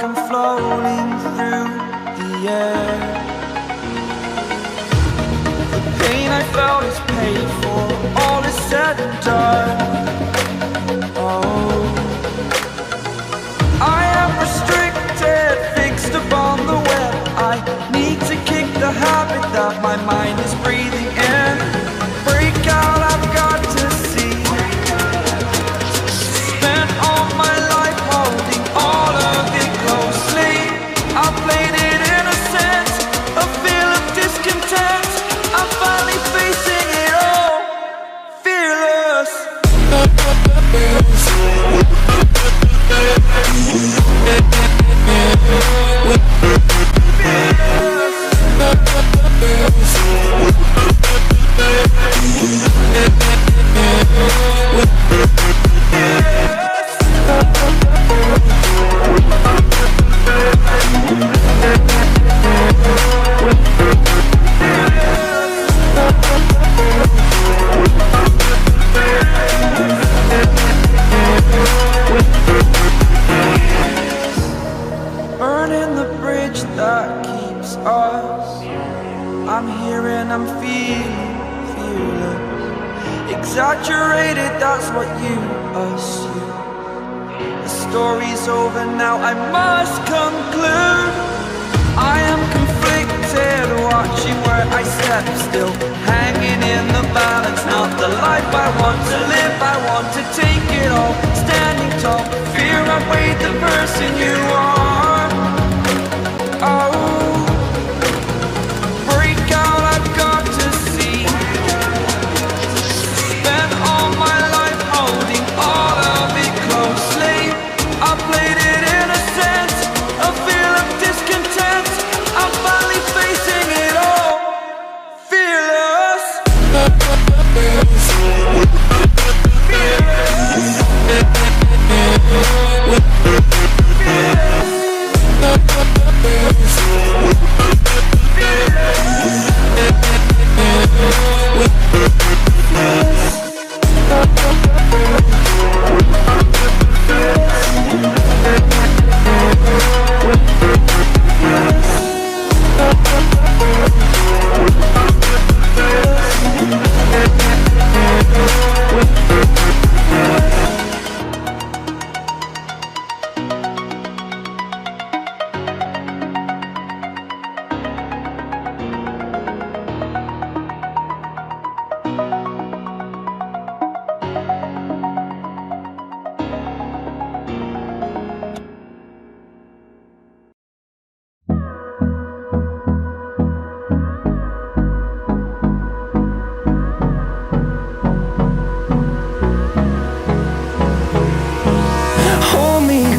like I'm floating through the air. The pain I felt is paid for, all is said and done. Oh, I am restricted, fixed upon the web. I need to kick the habit that my mind is breathing in. Break out, I've got to see. Spent all my life holding all of it closely. I played it innocent, a feel of discontent. I'm finally facing it all, fearless. Burning the bridge that keeps us. I'm here and I'm feeling fearless. Exaggerated, that's what you assume. The story's over now, I must conclude. I am conflicted, watching where I step still, hanging in the balance. Not the life I want to live, I want to take it all. Standing tall, fear I've weighed the person you are. Oh, break out, I've got to see. Spent all my life holding all of it closely. I played it innocent, a feel of discontent. I'm finally facing it all, fearless.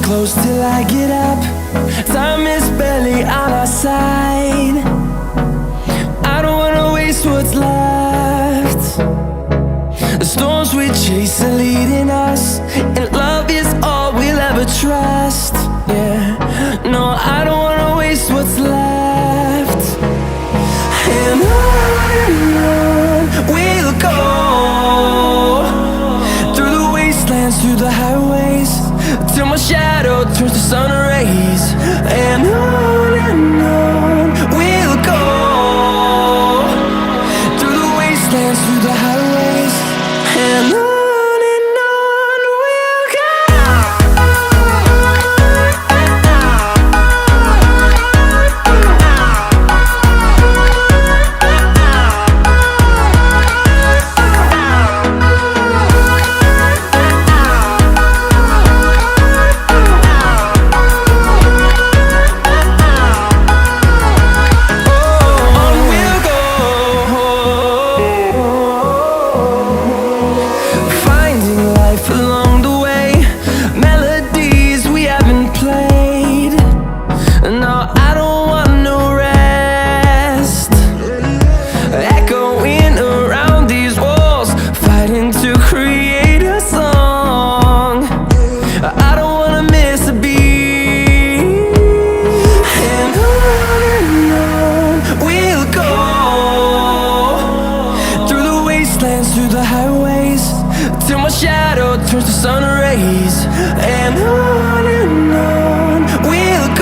Close till I get up. Time is barely on our side. I don't wanna waste what's left. The storms we chase are leading us, and love is all we'll ever trust. Yeah, no, I don't wanna waste what's left. And on we'll go, through the wastelands, through the highways, till my shadow turns to sun rays. And on we'll go, through the wastelands, through the highways. And on we'll go. Turns to sun rays. And on we'll go.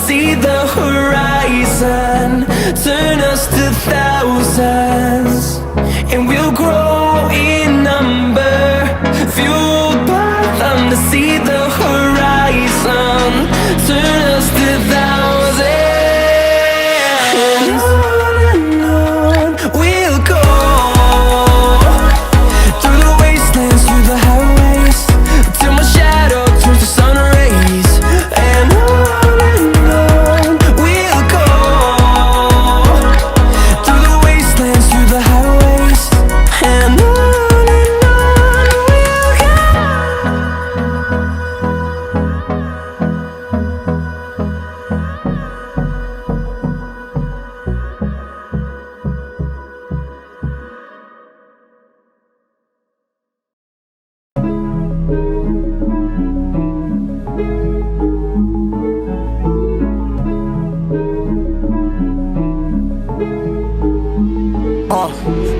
see the horizon, turn us to thousands, and we'll grow in number, fueled by them to see the horizon, turn us to thousands. And on we'll go, through the wastelands, through the highways, till my shadow turns to sun rays. And on we'll go, through the wastelands, through the highways, and on we'll go.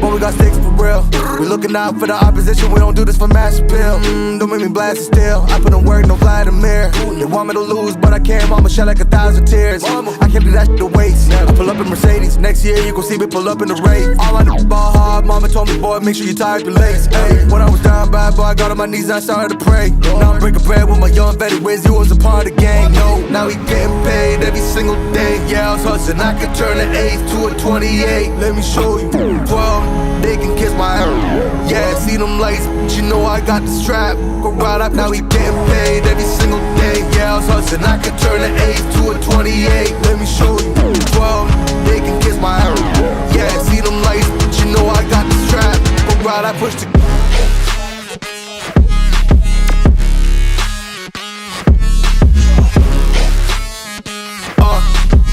But we got sticks for real. We looking out for the opposition, we don't do this for mass appeal. Don't make me blast it still. I put in work, no Vladimir. They want me to lose, but I can't. Mama shed like 1,000 tears. I can't do that shit to waste. I pull up in Mercedes. Next year you gon' see me pull up in the race. All I know ball hard. Mama told me, boy, make sure you tie up your legs. Hey, when I was down bad, boy, I got on my knees and I started to pray. Now I'm breaking bread with my young vet. Where's you was a part of the gang? No, now he getting paid every single day. Yeah, I was hustling. I could turn an 8 to a 28. Let me show you. 12, they can kiss my ass. Yeah, see them lights, but you know I got the strap. Go right up, now he getting paid every single day. Yeah, I was hustling. I could turn an 8 to a 28. Let me show you. 12, they can kiss my ass. Yeah, see them lights, but you know I got the strap. Go right, I push the.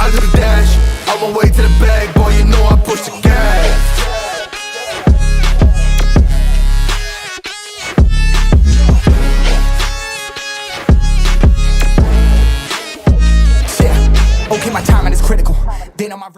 I do the dash, on my way to the bag, boy, you know I push the gas. Yeah, okay, my timing is critical. Then on my